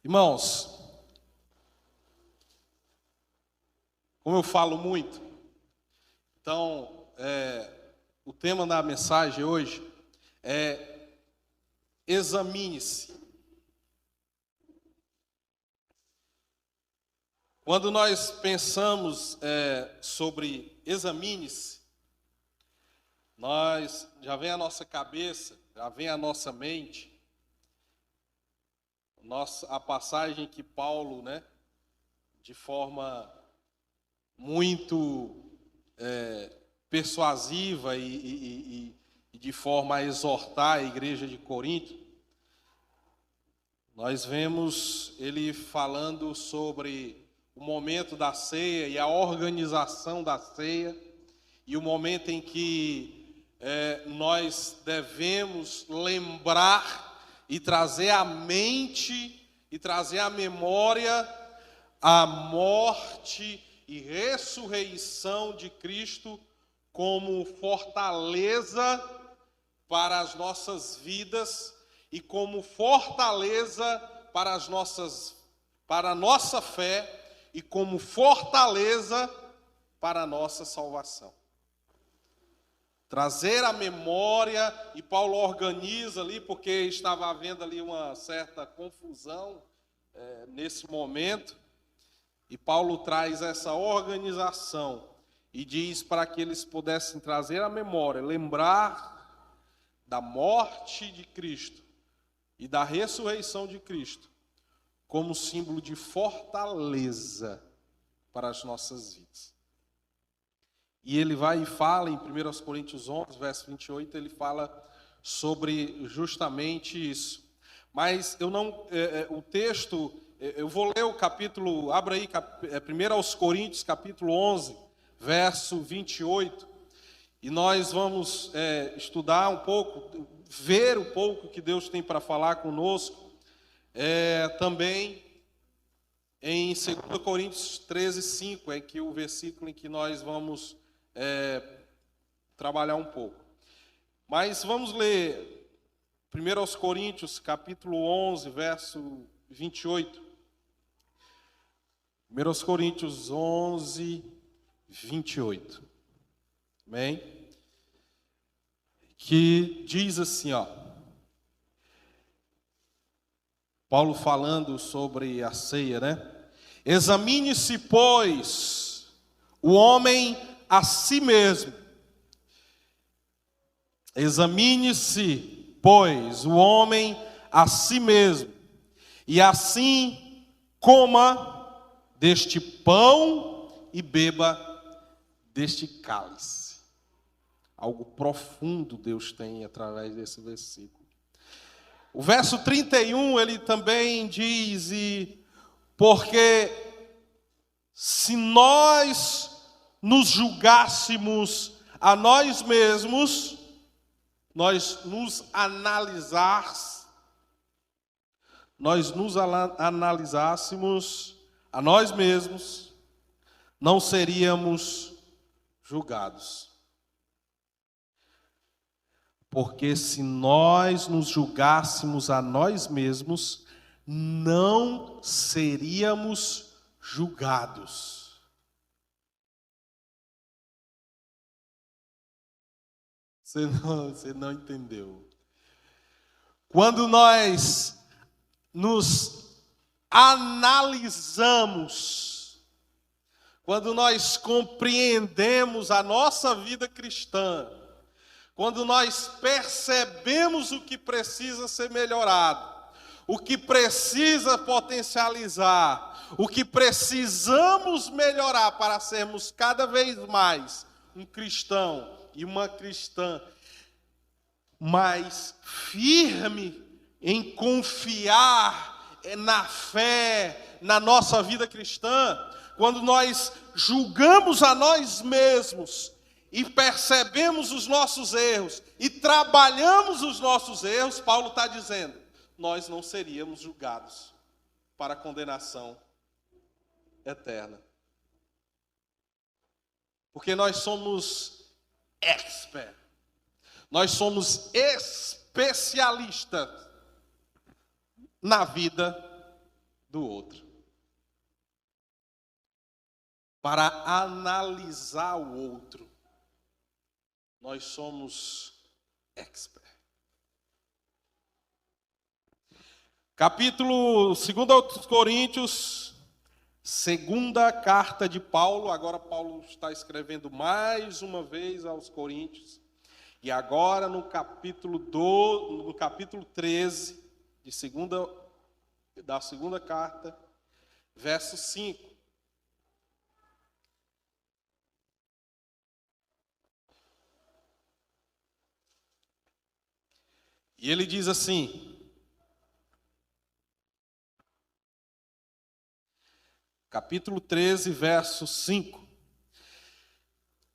Irmãos, como eu falo muito, então, o tema da mensagem hoje é examine-se. Quando nós pensamos sobre examine-se, nós já vem à nossa cabeça, já vem à nossa mente, a passagem que Paulo, de forma muito persuasiva e de forma a exortar a igreja de Corinto, nós vemos ele falando sobre o momento da ceia e a organização da ceia, e o momento em que nós devemos lembrar e trazer à mente e trazer à memória a morte e ressurreição de Cristo como fortaleza para as nossas vidas e como fortaleza para a nossa fé e como fortaleza para a nossa salvação. Trazer a memória, e Paulo organiza ali, porque estava havendo ali uma certa confusão nesse momento, e Paulo traz essa organização e diz para que eles pudessem trazer a memória, lembrar da morte de Cristo e da ressurreição de Cristo como símbolo de fortaleza para as nossas vidas. E ele vai e fala em 1 Coríntios 11, verso 28, ele fala sobre justamente isso. Mas o texto, eu vou ler o capítulo, abra aí, 1 Coríntios, capítulo 11, verso 28. E nós vamos estudar um pouco, ver um pouco o que Deus tem para falar conosco. Também em 2 Coríntios 13, 5, é que o versículo em que nós vamos trabalhar um pouco. Mas vamos ler 1 Coríntios, capítulo 11, verso 28. 1 Coríntios 11, 28. Amém? Que diz assim, Paulo falando sobre a ceia, Examine-se, pois, o homem a si mesmo. Examine-se, pois, o homem a si mesmo, e assim coma deste pão e beba deste cálice. Algo profundo Deus tem através desse versículo. O verso 31, ele também diz, porque se nós nos julgássemos a nós mesmos, nós nos analisássemos a nós mesmos, não seríamos julgados. Porque se nós nos julgássemos a nós mesmos, não seríamos julgados. Você não entendeu. Quando nós nos analisamos, quando nós compreendemos a nossa vida cristã, quando nós percebemos o que precisa ser melhorado, o que precisa potencializar, o que precisamos melhorar para sermos cada vez mais um cristão e uma cristã mais firme em confiar na fé, na nossa vida cristã, quando nós julgamos a nós mesmos e percebemos os nossos erros e trabalhamos os nossos erros, Paulo está dizendo, nós não seríamos julgados para a condenação eterna. Porque nós somos expert. Nós somos especialistas na vida do outro. Para analisar o outro. Nós somos expert. Capítulo 2 aos Coríntios, segunda carta de Paulo. Agora Paulo está escrevendo mais uma vez aos Coríntios. E agora no capítulo 13 da segunda carta, verso 5. E ele diz assim, capítulo 13, verso 5.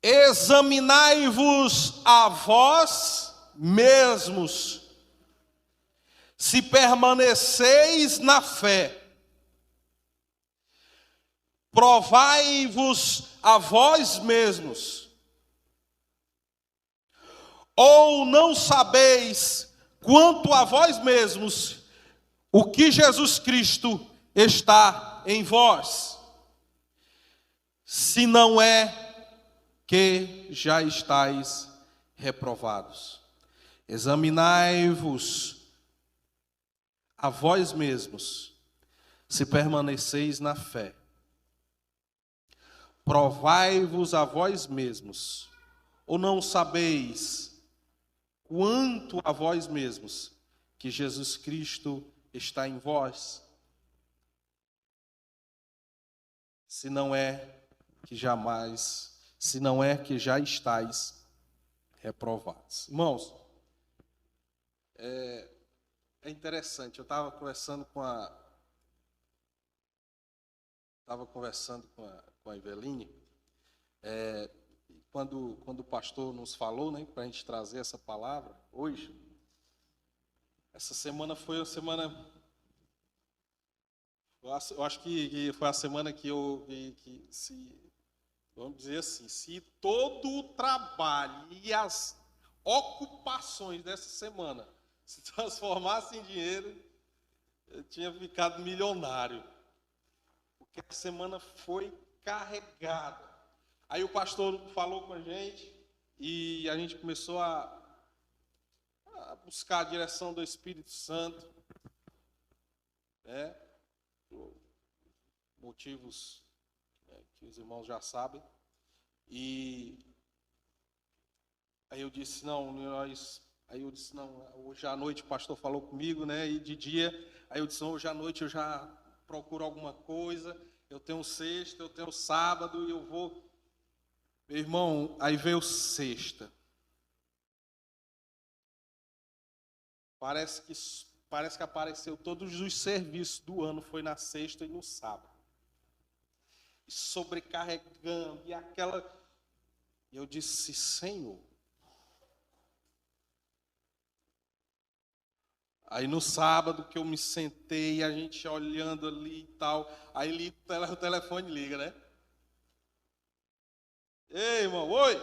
Examinai-vos a vós mesmos, se permaneceis na fé. Provai-vos a vós mesmos. Ou não sabeis quanto a vós mesmos, o que Jesus Cristo está em vós, se não é que já estáis reprovados. Examinai-vos a vós mesmos, se permaneceis na fé. Provai-vos a vós mesmos, ou não sabeis quanto a vós mesmos, que Jesus Cristo está em vós, se não é que já estáis reprovados. Irmãos, é interessante, eu estava conversando com a Eveline, quando o pastor nos falou, né, para a gente trazer essa palavra hoje. Essa semana foi a semana, eu acho que foi a semana que vamos dizer assim, se todo o trabalho e as ocupações dessa semana se transformassem em dinheiro, eu tinha ficado milionário. Porque a semana foi carregada. Aí o pastor falou com a gente e a gente começou a buscar a direção do Espírito Santo, né? Por motivos que os irmãos já sabem. E aí eu disse, não, hoje à noite o pastor falou comigo, né? E de dia, aí eu disse, não, hoje à noite eu já procuro alguma coisa, eu tenho sexta, eu tenho sábado e eu vou. Meu irmão, aí veio sexta. Parece que apareceu todos os serviços do ano, foi na sexta e no sábado. E sobrecarregando, e aquela... Eu disse, Senhor. Aí no sábado que eu me sentei, a gente olhando ali e tal, aí o telefone liga, né? Ei, irmão, oi.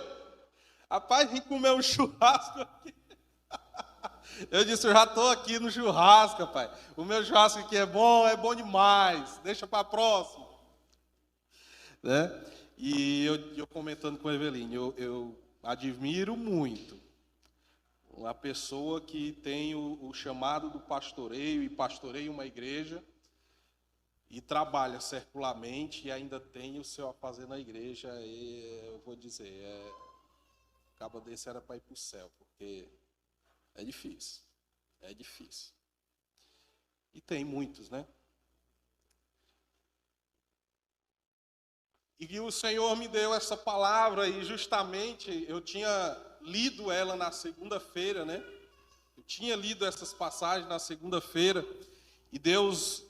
Rapaz, vim comer um churrasco aqui. Eu disse, eu já estou aqui no churrasco, rapaz. O meu churrasco aqui é bom demais. Deixa para a próxima. Né? E eu comentando com a Eveline, eu admiro muito uma pessoa que tem o chamado do pastoreio e pastoreia uma igreja e trabalha secularmente e ainda tem o seu a fazer na igreja. E eu vou dizer, o cabo desse era para ir para o céu, porque é difícil. E tem muitos, né? E o Senhor me deu essa palavra e justamente eu tinha lido ela na segunda-feira, né? Eu tinha lido essas passagens na segunda-feira e Deus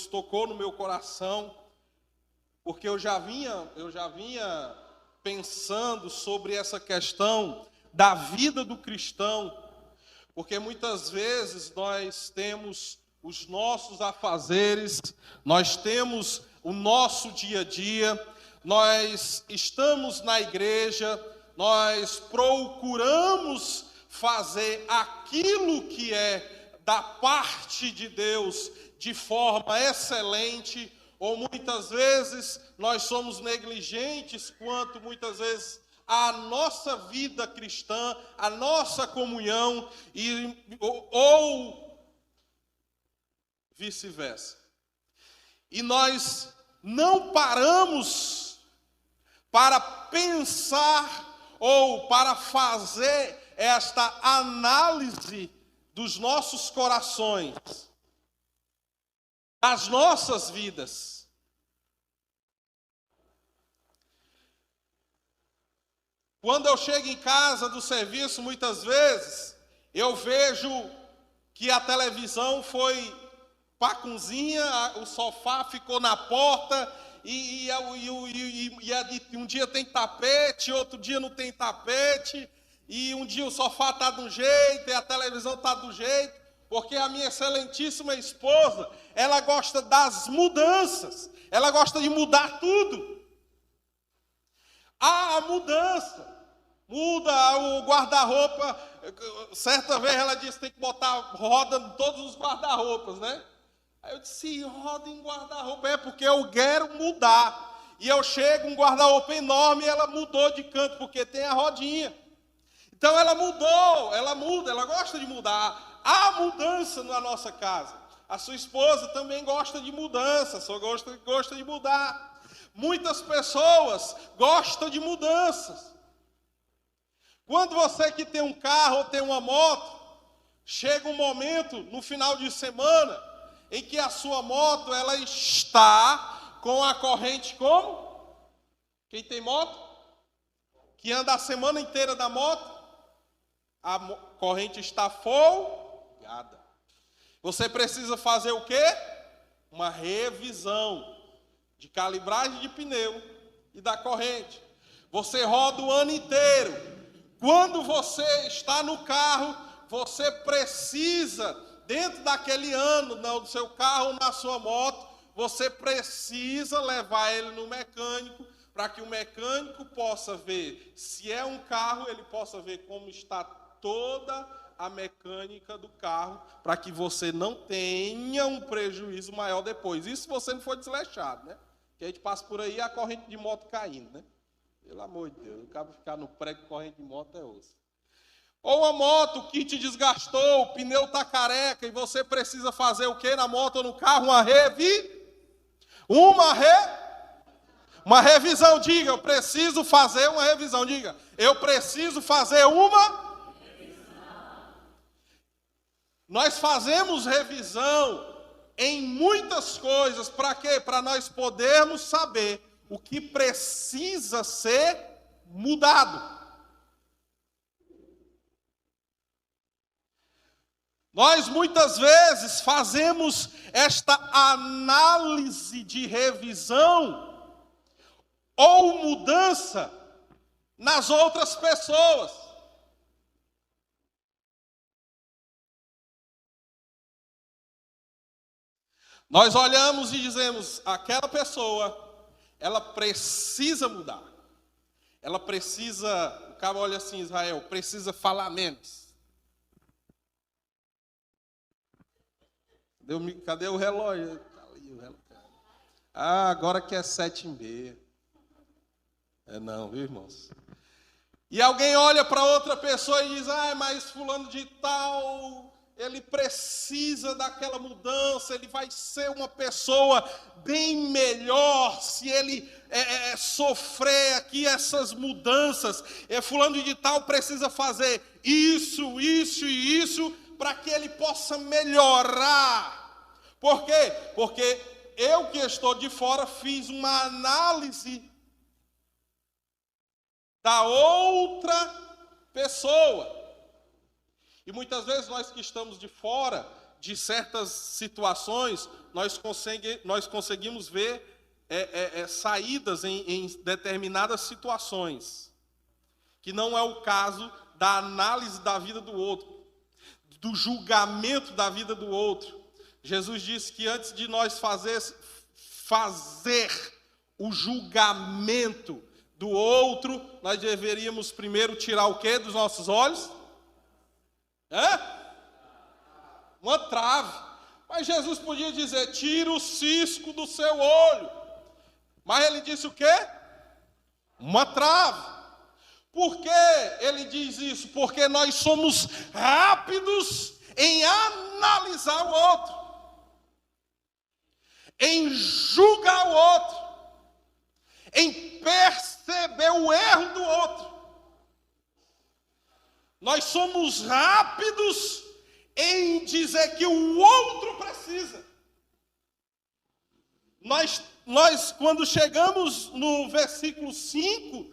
tocou no meu coração, porque eu já vinha pensando sobre essa questão da vida do cristão, porque muitas vezes nós temos os nossos afazeres, nós temos o nosso dia a dia, nós estamos na igreja, nós procuramos fazer aquilo que é da parte de Deus de forma excelente, ou muitas vezes nós somos negligentes quanto muitas vezes a nossa vida cristã, a nossa comunhão, ou vice-versa. E nós não paramos para pensar ou para fazer esta análise dos nossos corações, das nossas vidas. Quando eu chego em casa do serviço, muitas vezes, eu vejo que a televisão foi para a cozinha, o sofá ficou na porta, e um dia tem tapete, outro dia não tem tapete, e um dia o sofá está de um jeito, e a televisão está do jeito, porque a minha excelentíssima esposa, ela gosta das mudanças, ela gosta de mudar tudo. A mudança. Muda o guarda-roupa. Certa vez ela disse que tem que botar roda em todos os guarda-roupas, né? Aí eu disse, roda em guarda-roupa. É porque eu quero mudar. E eu chego, um guarda-roupa enorme, e ela mudou de canto, porque tem a rodinha. Então ela mudou, ela muda, ela gosta de mudar. Há mudança na nossa casa. A sua esposa também gosta de mudança, só gosta de mudar. Muitas pessoas gostam de mudanças. Quando você que tem um carro ou tem uma moto, chega um momento no final de semana em que a sua moto ela está com a corrente como? Quem tem moto? Que anda a semana inteira da moto, a corrente está folgada. Você precisa fazer o quê? Uma revisão de calibragem de pneu e da corrente. Você roda o ano inteiro. Quando você está no carro, você precisa, dentro daquele ano, no seu carro, na sua moto, você precisa levar ele no mecânico, para que o mecânico possa ver, se é um carro, ele possa ver como está toda a mecânica do carro, para que você não tenha um prejuízo maior depois. Isso se você não for desleixado, né? Que a gente passa por aí a corrente de moto caindo, né? Pelo amor de Deus, o cara ficar no prego corrente de moto é osso. Ou a moto que te desgastou, o pneu está careca e você precisa fazer o que na moto ou no carro? Uma revisão. Diga, eu preciso fazer uma revisão. Diga, eu preciso fazer uma revisão. Nós fazemos revisão em muitas coisas. Para quê? Para nós podermos saber o que precisa ser mudado. Nós muitas vezes fazemos esta análise de revisão ou mudança nas outras pessoas. Nós olhamos e dizemos, aquela pessoa, ela precisa mudar. Ela precisa, o cara olha assim, Israel, precisa falar menos. Cadê o relógio? Tá ali o relógio. Ah, agora que é 7h30. É não, viu, irmãos? E alguém olha para outra pessoa e diz, mas fulano de tal, ele precisa daquela mudança, ele vai ser uma pessoa bem melhor se ele sofrer aqui essas mudanças. Fulano de tal precisa fazer isso e isso, para que ele possa melhorar. Por quê? Porque eu que estou de fora fiz uma análise da outra pessoa. E muitas vezes nós que estamos de fora de certas situações, nós conseguimos ver saídas em determinadas situações, que não é o caso da análise da vida do outro, do julgamento da vida do outro. Jesus disse que antes de nós fazer o julgamento do outro, nós deveríamos primeiro tirar o quê dos nossos olhos? Uma trave. Mas Jesus podia dizer, tira o cisco do seu olho. Mas ele disse o quê? Uma trave. Por que ele diz isso? Porque nós somos rápidos em analisar o outro, em julgar o outro, em perceber o erro do outro. Nós somos rápidos em dizer que o outro precisa. Nós quando chegamos no versículo 5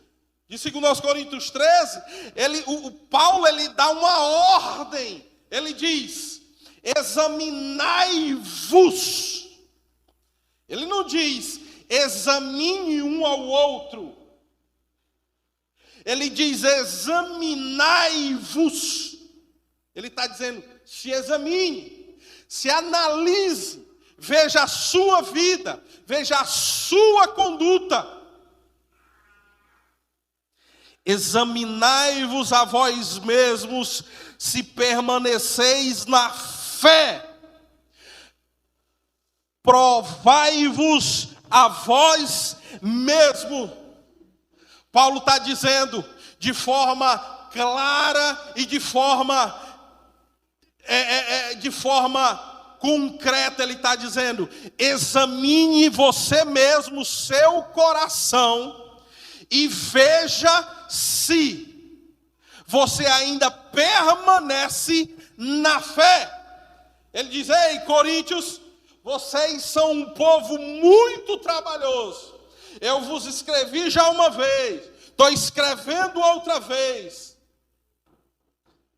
de 2 Coríntios 13, Paulo dá uma ordem. Ele diz, examinai-vos. Ele não diz, examine um ao outro. Ele diz, examinai-vos. Ele está dizendo, se examine, se analise, veja a sua vida, veja a sua conduta. Examinai-vos a vós mesmos, se permaneceis na fé. Provai-vos a vós mesmo. Paulo está dizendo de forma clara e de forma concreta, ele está dizendo, examine você mesmo o seu coração e veja se você ainda permanece na fé. Ele diz, ei, Coríntios, vocês são um povo muito trabalhoso. Eu vos escrevi já uma vez, estou escrevendo outra vez.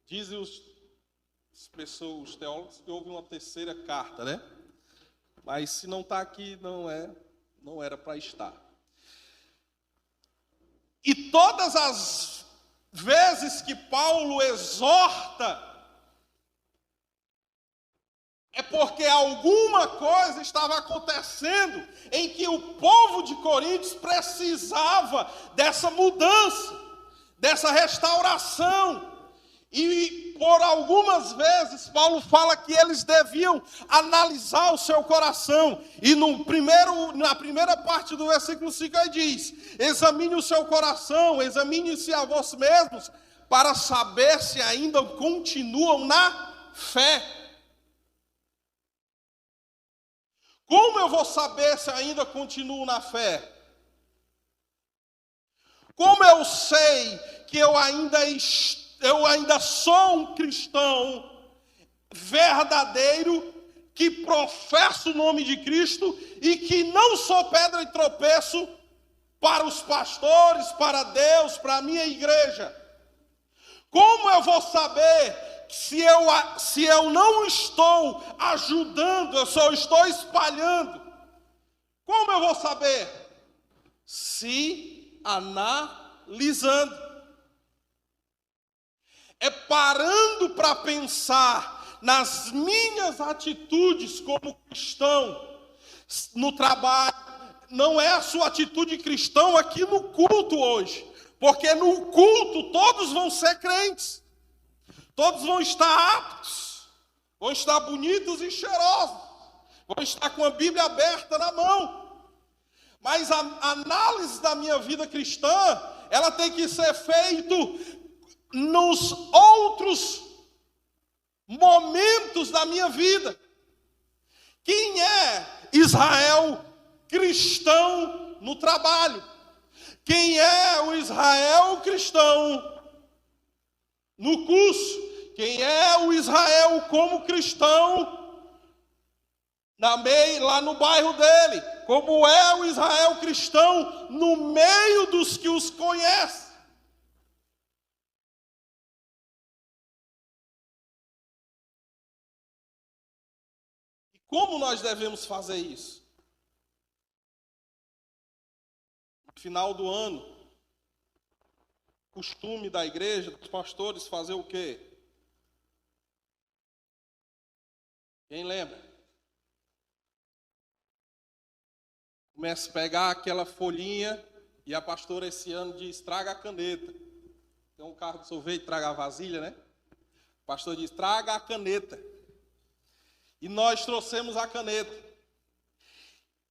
Dizem os teólogos que houve uma terceira carta, né? Mas se não está aqui, não era para estar. E todas as vezes que Paulo exorta, é porque alguma coisa estava acontecendo em que o povo de Coríntios precisava dessa mudança, dessa restauração. E por algumas vezes Paulo fala que eles deviam analisar o seu coração. E na primeira parte do versículo 5 ele diz, examine o seu coração, examine-se a vós mesmos, para saber se ainda continuam na fé. Como eu vou saber se ainda continuo na fé? Como eu sei que eu ainda sou um cristão verdadeiro, que professa o nome de Cristo e que não sou pedra de tropeço para os pastores, para Deus, para a minha igreja? Como eu vou saber se eu não estou ajudando, eu só estou espalhando? Como eu vou saber? Se analisando. É parando para pensar nas minhas atitudes como cristão, no trabalho. Não é a sua atitude cristã aqui no culto hoje, porque no culto todos vão ser crentes. Todos vão estar aptos, vão estar bonitos e cheirosos, vão estar com a Bíblia aberta na mão. Mas a análise da minha vida cristã, ela tem que ser feita nos outros momentos da minha vida. Quem é Israel cristão no trabalho? Quem é o Israel cristão no curso? Quem é o Israel como cristão lá no bairro dele? Como é o Israel cristão no meio dos que os conhecem? E como nós devemos fazer isso? No final do ano, costume da igreja, dos pastores, fazer o quê? Quem lembra? Começa a pegar aquela folhinha e a pastora esse ano diz, traga a caneta. Tem um carro de sorvete, traga a vasilha, né? O pastor diz, traga a caneta. E nós trouxemos a caneta.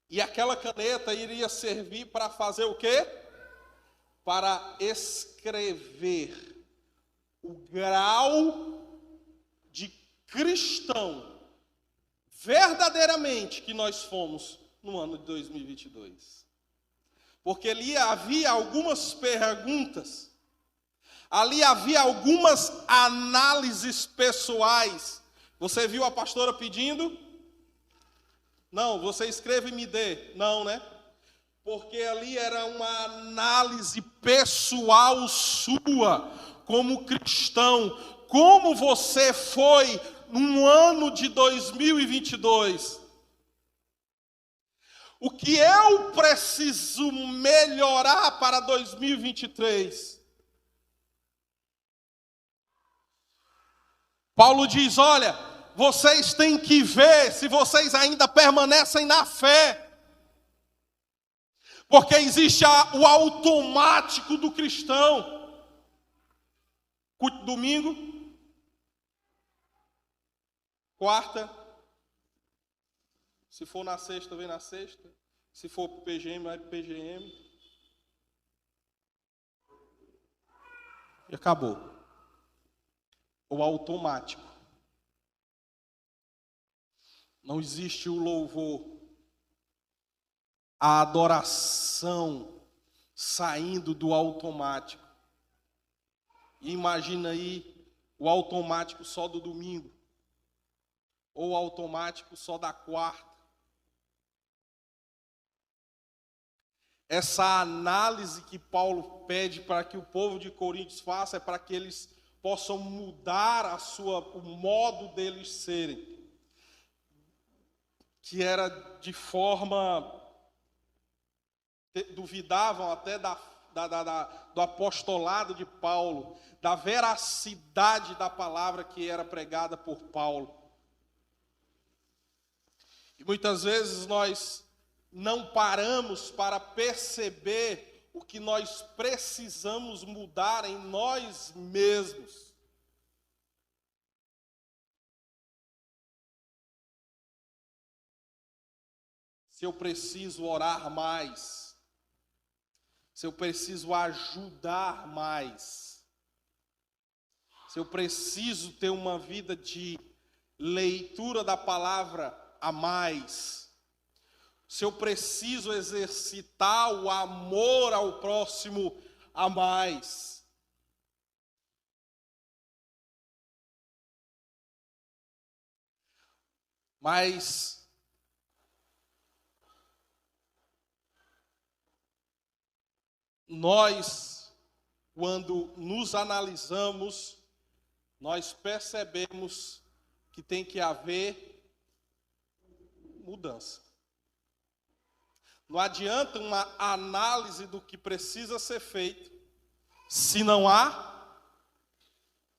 E aquela caneta iria servir para fazer o quê? Para escrever o grau de cristão verdadeiramente que nós fomos no ano de 2022. Porque ali havia algumas perguntas, ali havia algumas análises pessoais. Você viu a pastora pedindo? Não, você escreve e me dê. Não, né? Porque ali era uma análise pessoal sua, como cristão. Como você foi no ano de 2022? O que eu preciso melhorar para 2023? Paulo diz, olha, vocês têm que ver se vocês ainda permanecem na fé. Porque existe o automático do cristão. Culto domingo, quarta. Se for na sexta, vem na sexta. Se for para o PGM, vai para o PGM. E acabou. O automático. Não existe o louvor. A adoração saindo do automático. E imagina aí o automático só do domingo. Ou o automático só da quarta. Essa análise que Paulo pede para que o povo de Coríntios faça é para que eles possam mudar o modo deles serem. Que era de forma... duvidavam até do apostolado de Paulo, da veracidade da palavra que era pregada por Paulo. E muitas vezes nós não paramos para perceber o que nós precisamos mudar em nós mesmos. Se eu preciso orar mais, se eu preciso ajudar mais, se eu preciso ter uma vida de leitura da palavra a mais, se eu preciso exercitar o amor ao próximo a mais. Mas nós, quando nos analisamos, nós percebemos que tem que haver mudança. Não adianta uma análise do que precisa ser feito se não há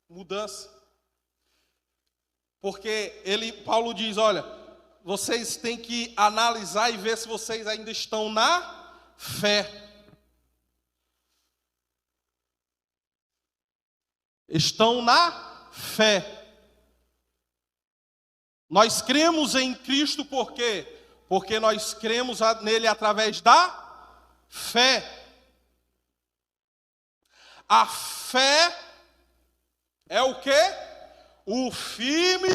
mudança. Porque Paulo diz, olha, vocês têm que analisar e ver se vocês ainda estão na fé. Estão na fé. Nós cremos em Cristo por quê? Porque nós cremos nele através da fé. A fé é o quê? O firme.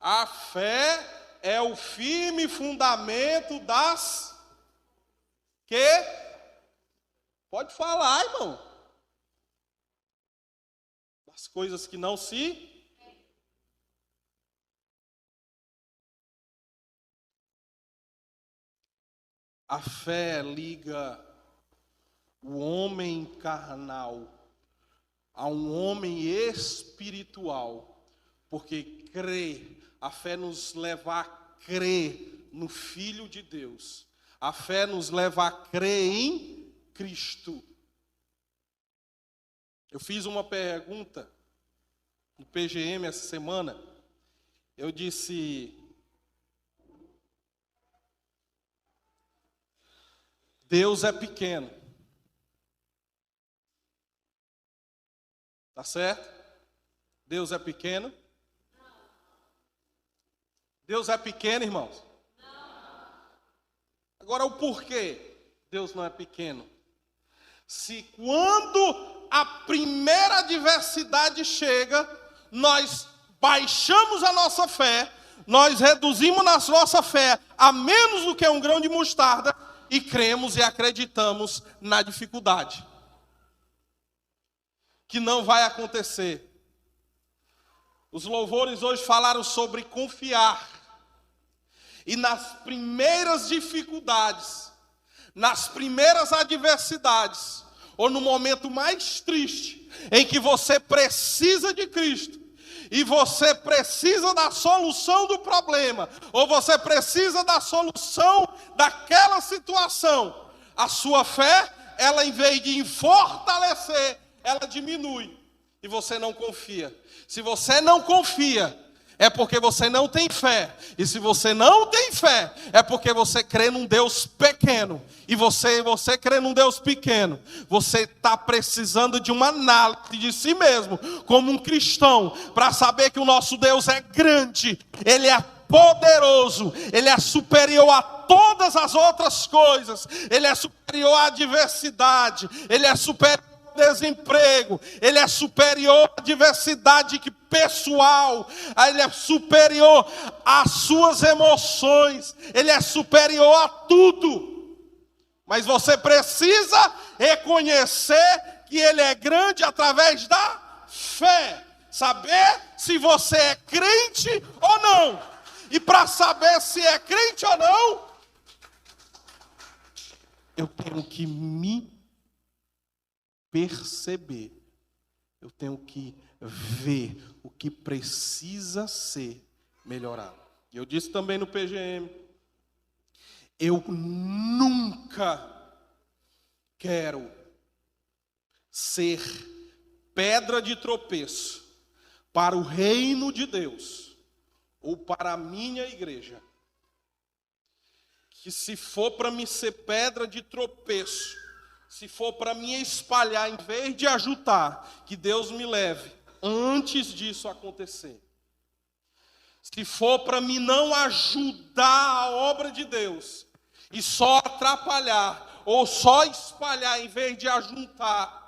A fé é o firme fundamento das que? Pode falar, irmão. Das coisas que não se... A fé liga o homem carnal a um homem espiritual, porque a fé nos leva a crer no Filho de Deus. A fé nos leva a crer em Cristo. Eu fiz uma pergunta no PGM essa semana. Eu disse... Deus é pequeno. Tá certo? Deus é pequeno? Deus é pequeno, irmãos? Agora o porquê Deus não é pequeno? Se quando a primeira adversidade chega, nós baixamos a nossa fé, nós reduzimos a nossa fé a menos do que um grão de mostarda e cremos e acreditamos na dificuldade. Que não vai acontecer. Os louvores hoje falaram sobre confiar. E nas primeiras dificuldades, nas primeiras adversidades, ou no momento mais triste, em que você precisa de Cristo, e você precisa da solução do problema, ou você precisa da solução daquela situação, a sua fé, ela em vez de fortalecer, ela diminui, e você não confia. Se você não confia, é porque você não tem fé. E se você não tem fé, é porque você crê num Deus pequeno. E você crê num Deus pequeno, você está precisando de uma análise de si mesmo, como um cristão, para saber que o nosso Deus é grande, Ele é poderoso, Ele é superior a todas as outras coisas, Ele é superior à adversidade, Ele é superior desemprego, Ele é superior à diversidade pessoal, Ele é superior às suas emoções, Ele é superior a tudo. Mas você precisa reconhecer que Ele é grande através da fé, saber se você é crente ou não. E para saber se é crente ou não, eu tenho que me perceber, eu tenho que ver o que precisa ser melhorado. E eu disse também no PGM, eu nunca quero ser pedra de tropeço para o reino de Deus ou para a minha igreja. Que se for para me ser pedra de tropeço, se for para me espalhar em vez de ajudar, que Deus me leve antes disso acontecer. Se for para me não ajudar a obra de Deus e só atrapalhar ou só espalhar em vez de ajuntar,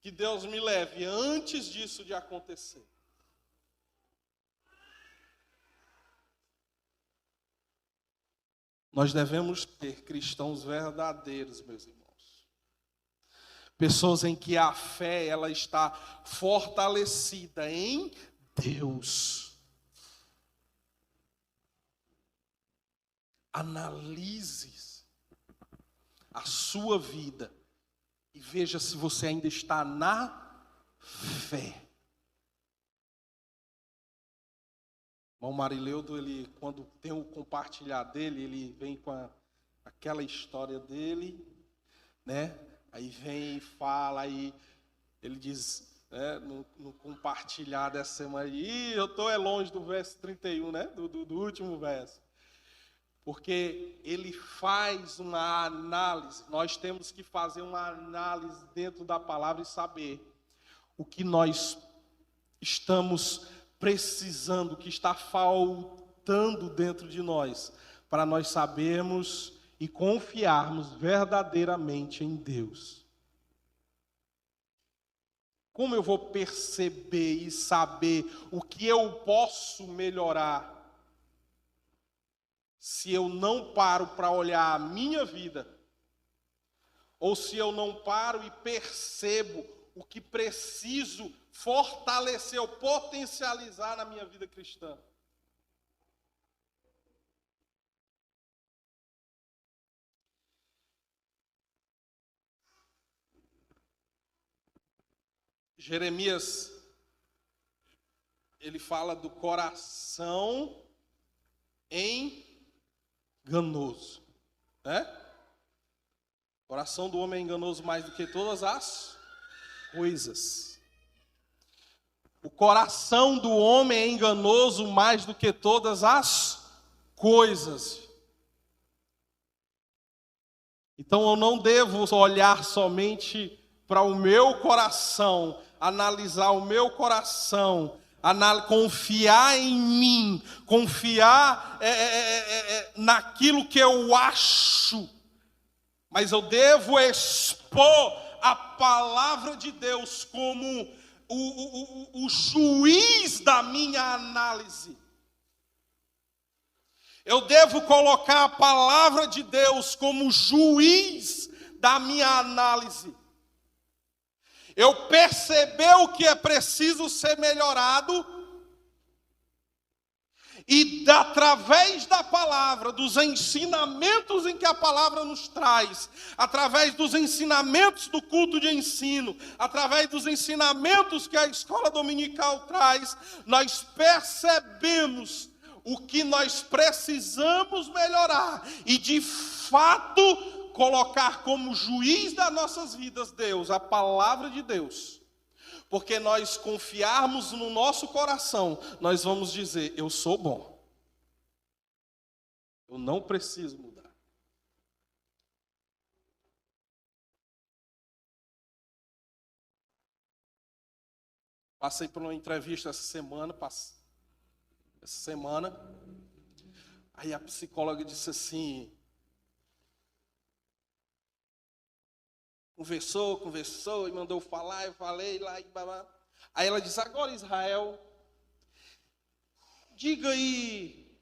que Deus me leve antes disso de acontecer. Nós devemos ter cristãos verdadeiros, meus irmãos. Pessoas em que a fé ela está fortalecida em Deus. Analise a sua vida e veja se você ainda está na fé. O irmão Marileudo, ele, quando tem o compartilhar dele, ele vem com aquela história dele, né? Aí vem e fala, aí ele diz, né, no compartilhar dessa semana, eu estou longe do verso 31, né? Do último verso. Porque ele faz uma análise, nós temos que fazer uma análise dentro da palavra e saber o que nós estamos precisando, o que está faltando dentro de nós, para nós sabermos e confiarmos verdadeiramente em Deus. Como eu vou perceber e saber o que eu posso melhorar se eu não paro para olhar a minha vida? Ou se eu não paro e percebo o que preciso fortalecer ou potencializar na minha vida cristã? Jeremias, ele fala do coração enganoso, né? O coração do homem é enganoso mais do que todas as coisas. O coração do homem é enganoso mais do que todas as coisas. Então eu não devo olhar somente para o meu coração, analisar o meu coração, confiar em mim, confiar naquilo que eu acho, mas eu devo expor a palavra de Deus como o juiz da minha análise. Eu devo colocar a palavra de Deus como juiz da minha análise. Eu perceber o que é preciso ser melhorado e através da palavra, dos ensinamentos em que a palavra nos traz, através dos ensinamentos do culto de ensino, através dos ensinamentos que a escola dominical traz, nós percebemos o que nós precisamos melhorar e de fato colocar como juiz das nossas vidas Deus, a palavra de Deus. Porque nós confiarmos no nosso coração, nós vamos dizer, eu sou bom. Eu não preciso mudar. Passei por uma entrevista essa semana, aí a psicóloga disse assim, conversou e mandou falar, eu falei lá e babá. Aí ela disse, agora Israel, diga aí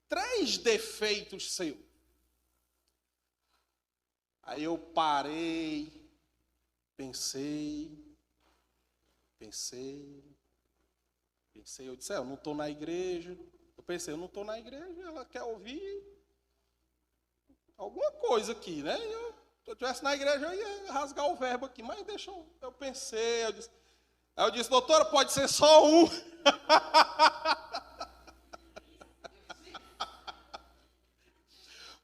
3 defeitos seus. Aí eu parei, pensei, eu disse, eu não estou na igreja. Eu pensei, eu não estou na igreja, ela quer ouvir alguma coisa aqui, né? Se eu estivesse na igreja, eu ia rasgar o verbo aqui, mas deixa eu pensei, eu disse, doutora, pode ser só um.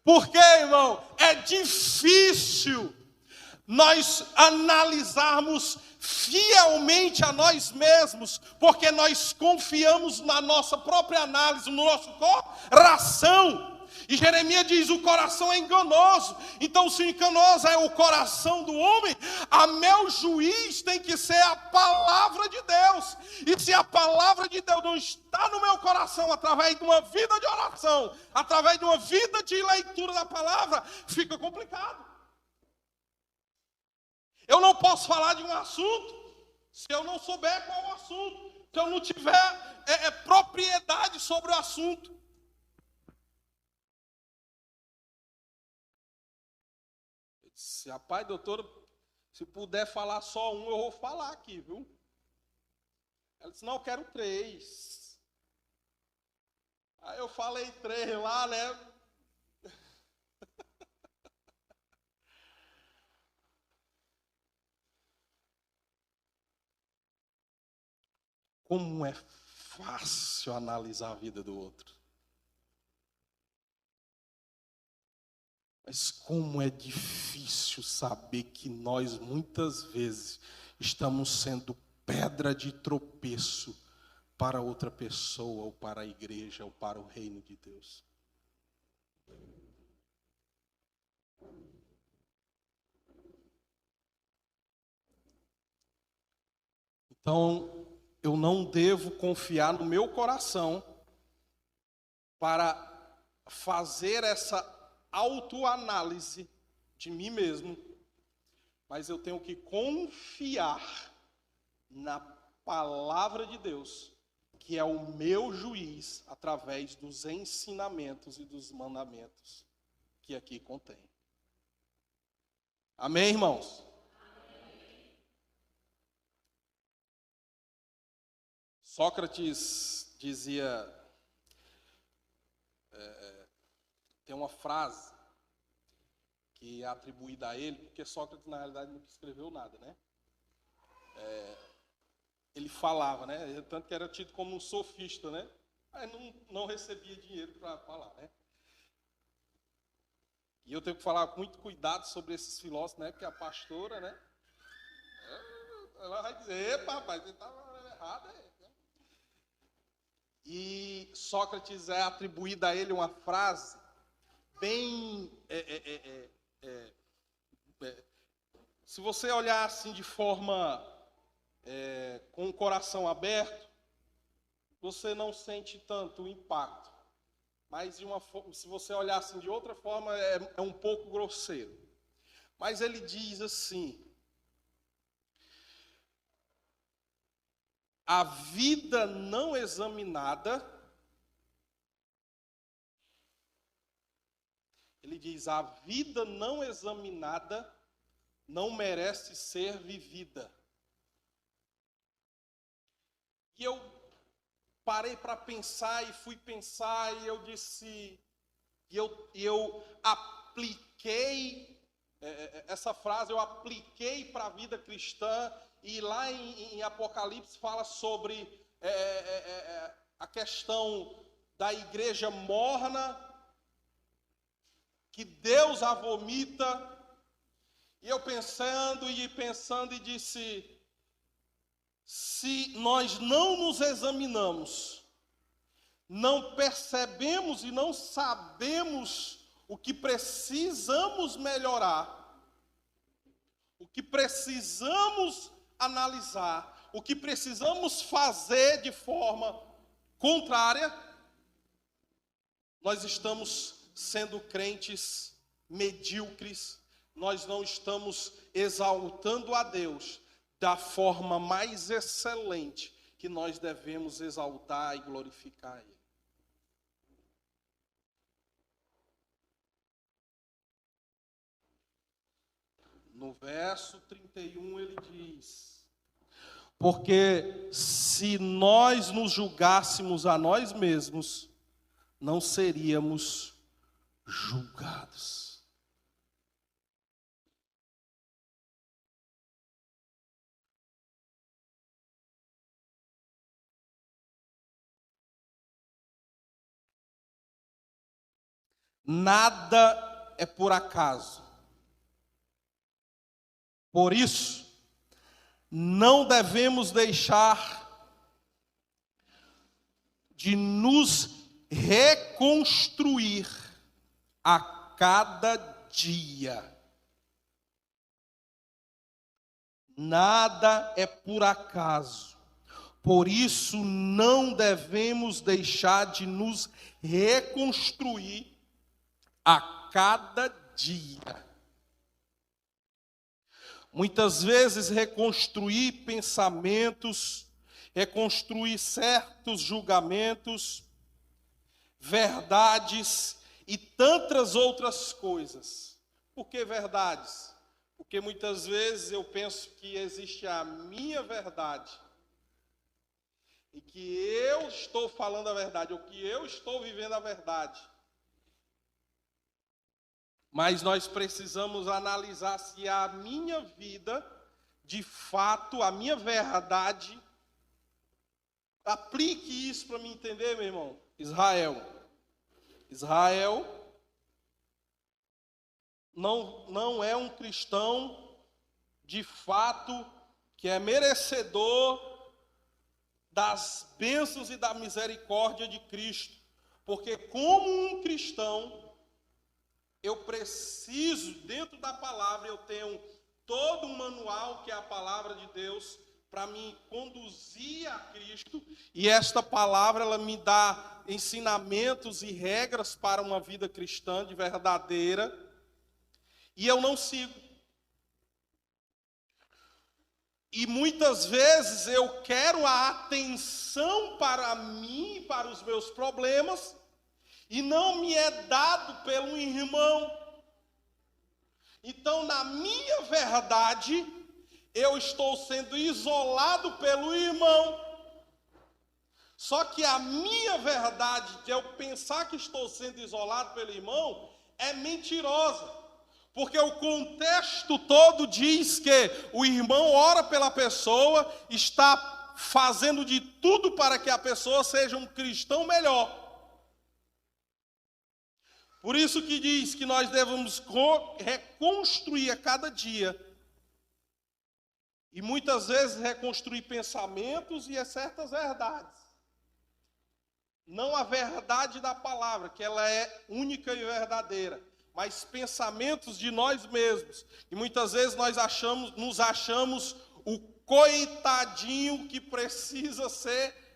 Porque, irmão, é difícil nós analisarmos fielmente a nós mesmos, porque nós confiamos na nossa própria análise, no nosso coração. E Jeremias diz, o coração é enganoso. Então, se enganoso é o coração do homem, a meu juiz tem que ser a palavra de Deus. E se a palavra de Deus não está no meu coração, através de uma vida de oração, através de uma vida de leitura da palavra, fica complicado. Eu não posso falar de um assunto se eu não souber qual é o assunto, se eu não tiver propriedade sobre o assunto. Eu disse, rapaz, doutora, se puder falar só um, eu vou falar aqui, viu? Ela disse, não, eu quero 3. Aí eu falei 3 lá, né? Como é fácil analisar a vida do outro. Mas como é difícil saber que nós, muitas vezes, estamos sendo pedra de tropeço para outra pessoa, ou para a igreja, ou para o reino de Deus. Então, eu não devo confiar no meu coração para fazer essa autoanálise de mim mesmo, mas eu tenho que confiar na palavra de Deus, que é o meu juiz através dos ensinamentos e dos mandamentos que aqui contém. Amém, irmãos? Sócrates dizia, tem uma frase que é atribuída a ele, porque Sócrates na realidade nunca escreveu nada, né? Ele falava, né? Tanto que era tido como um sofista, né? Aí não recebia dinheiro para falar, né? E eu tenho que falar com muito cuidado sobre esses filósofos, né? Porque a pastora, né? Ela vai dizer, epa, rapaz, você estava errado aí. E Sócrates é atribuída a ele uma frase bem... se você olhar assim de forma com o coração aberto, você não sente tanto o impacto. Mas se você olhar assim de outra forma, é um pouco grosseiro. Mas ele diz assim: a vida não examinada, ele diz, a vida não examinada não merece ser vivida. E eu parei para pensar e fui pensar e eu disse, eu apliquei essa frase, eu apliquei para a vida cristã, e lá em Apocalipse fala sobre a questão da igreja morna, que Deus a vomita. E eu pensando e disse, se nós não nos examinamos, não percebemos e não sabemos o que precisamos melhorar, o que precisamos analisar, o que precisamos fazer de forma contrária, nós estamos sendo crentes medíocres, nós não estamos exaltando a Deus da forma mais excelente que nós devemos exaltar e glorificar Ele. No verso 31 ele diz: porque se nós nos julgássemos a nós mesmos, não seríamos julgados. Nada é por acaso. Por isso, não devemos deixar de nos reconstruir a cada dia. Nada é por acaso. Por isso, não devemos deixar de nos reconstruir a cada dia. Muitas vezes reconstruir pensamentos, reconstruir certos julgamentos, verdades e tantas outras coisas. Por que verdades? Porque muitas vezes eu penso que existe a minha verdade e que eu estou falando a verdade, ou que eu estou vivendo a verdade. Mas nós precisamos analisar se a minha vida, de fato, a minha verdade, aplique isso para me entender, meu irmão. Israel não é um cristão, de fato, que é merecedor das bênçãos e da misericórdia de Cristo. Porque como um cristão, eu preciso, dentro da palavra, eu tenho todo um manual, que é a palavra de Deus, para me conduzir a Cristo. E esta palavra, ela me dá ensinamentos e regras para uma vida cristã de verdadeira. E eu não sigo. E muitas vezes eu quero a atenção para mim, para os meus problemas, e não me é dado pelo irmão. Então, na minha verdade, eu estou sendo isolado pelo irmão. Só que a minha verdade, de eu pensar que estou sendo isolado pelo irmão, é mentirosa. Porque o contexto todo diz que o irmão ora pela pessoa, está fazendo de tudo para que a pessoa seja um cristão melhor. Por isso que diz que nós devemos reconstruir a cada dia. E muitas vezes reconstruir pensamentos e certas verdades. Não a verdade da palavra, que ela é única e verdadeira, mas pensamentos de nós mesmos. E muitas vezes nós nos achamos o coitadinho que precisa ser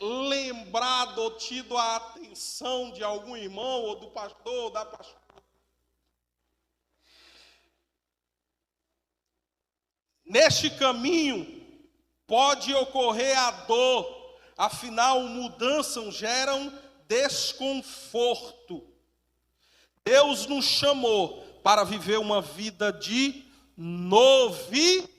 lembrado ou tido a atenção de algum irmão, ou do pastor, ou da pastora. Neste caminho pode ocorrer a dor, afinal mudanças geram desconforto. Deus nos chamou para viver uma vida de novidade.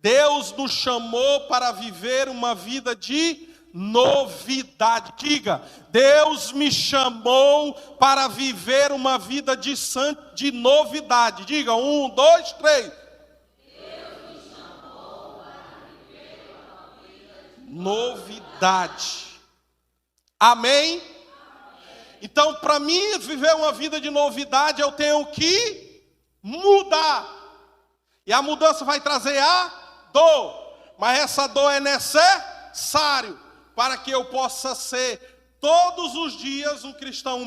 Deus nos chamou para viver uma vida de novidade. Diga, Deus me chamou para viver uma vida de novidade. Diga, 1, 2, 3. Deus me chamou para viver uma vida de novidade. Amém? Então, para mim viver uma vida de novidade, eu tenho que mudar. E a mudança vai trazer a dor. Mas essa dor é necessário para que eu possa ser todos os dias um cristão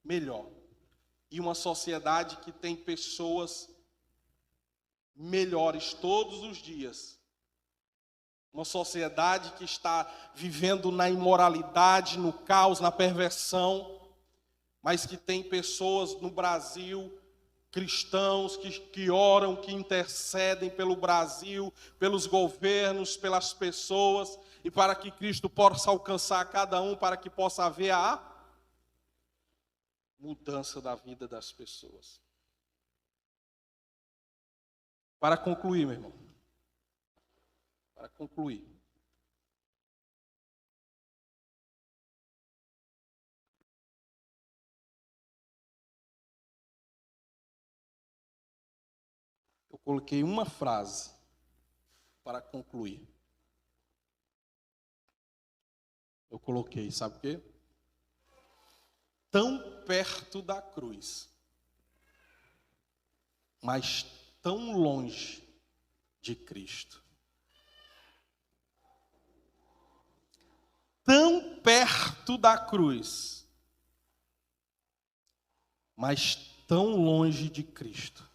melhor. E uma sociedade que tem pessoas melhores todos os dias. Uma sociedade que está vivendo na imoralidade, no caos, na perversão, mas que tem pessoas no Brasil, cristãos que oram, que intercedem pelo Brasil, pelos governos, pelas pessoas, e para que Cristo possa alcançar cada um, para que possa haver a mudança da vida das pessoas. Para concluir, meu irmão. Para concluir. Eu coloquei uma frase para concluir. Eu coloquei, sabe o quê? Tão perto da cruz, mas tão longe de Cristo. Tão perto da cruz, mas tão longe de Cristo.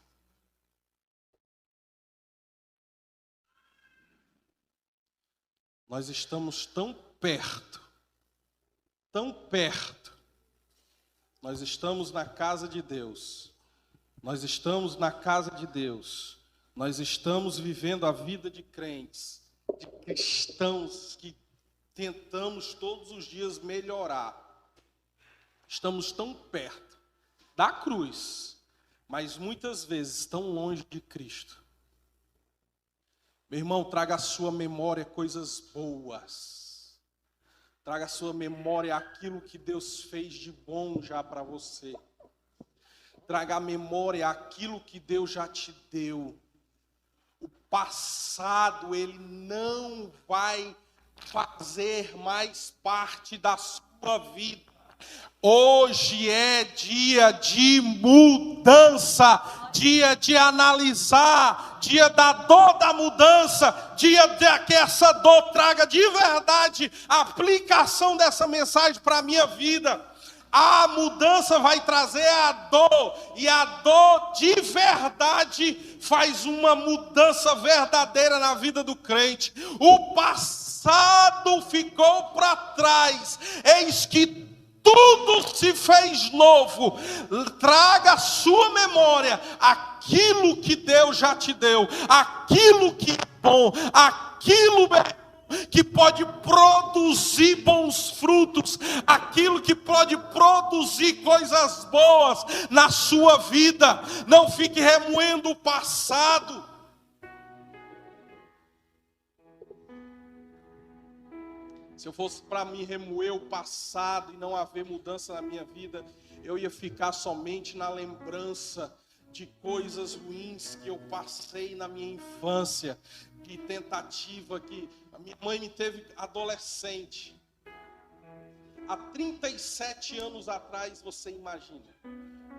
Nós estamos tão perto, nós estamos na casa de Deus, nós estamos na casa de Deus, nós estamos vivendo a vida de crentes, de cristãos que tentamos todos os dias melhorar. Estamos tão perto da cruz, mas muitas vezes tão longe de Cristo. Meu irmão, traga à sua memória coisas boas. Traga à sua memória aquilo que Deus fez de bom já para você. Traga à memória aquilo que Deus já te deu. O passado, ele não vai fazer mais parte da sua vida. Hoje é dia de mudança, dia de analisar, dia da dor da mudança, dia de que essa dor traga de verdade a aplicação dessa mensagem para a minha vida. A mudança vai trazer a dor, e a dor de verdade faz uma mudança verdadeira na vida do crente. O passado ficou para trás, eis que tudo se fez novo. Traga à sua memória aquilo que Deus já te deu, aquilo que é bom, aquilo que pode produzir bons frutos, aquilo que pode produzir coisas boas na sua vida. Não fique remoendo o passado. Se eu fosse para mim remoer o passado e não haver mudança na minha vida, eu ia ficar somente na lembrança de coisas ruins que eu passei na minha infância, de tentativa que a minha mãe me teve adolescente. Há 37 anos atrás, você imagina,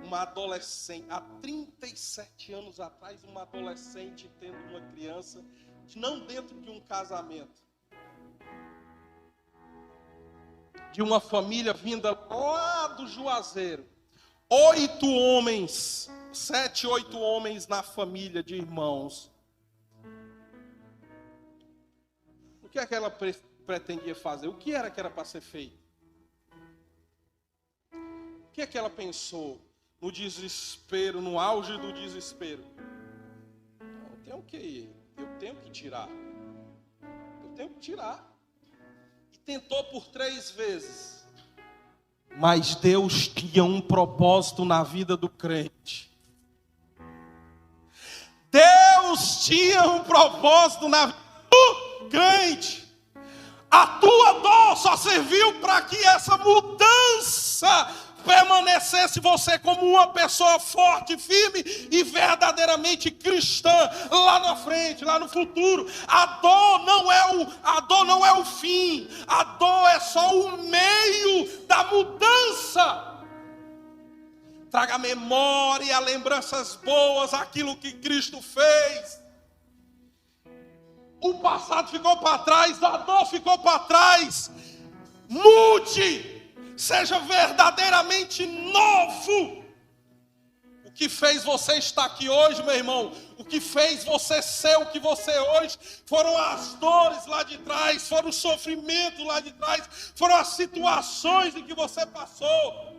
uma adolescente, há 37 anos atrás, uma adolescente tendo uma criança, não dentro de um casamento, de uma família vinda lá do Juazeiro, 8 homens, 7, 8 homens na família de irmãos, que é que ela pretendia fazer? O que era para ser feito? O que é que ela pensou no desespero, no auge do desespero? Eu tenho que tirar. Eu tenho que tirar. E tentou por 3 vezes. Mas Deus tinha um propósito na vida do crente. Deus tinha um propósito na vida do crente. A tua dor só serviu para que essa mudança permanecesse você como uma pessoa forte, firme e verdadeiramente cristã lá na frente, lá no futuro. A dor não é o fim, a dor é só o meio da mudança. Traga à memória, lembranças boas, aquilo que Cristo fez. O passado ficou para trás, a dor ficou para trás. Mude. Seja verdadeiramente novo. O que fez você estar aqui hoje, meu irmão, o que fez você ser o que você é hoje, foram as dores lá de trás, foram os sofrimentos lá de trás, foram as situações em que você passou.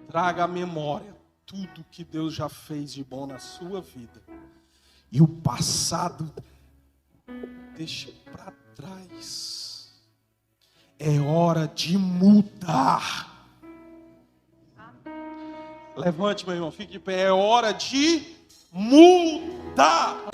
Traga à memória tudo que Deus já fez de bom na sua vida. E o passado deixa para trás. É hora de mudar. Levante, meu irmão, fique de pé. É hora de mudar.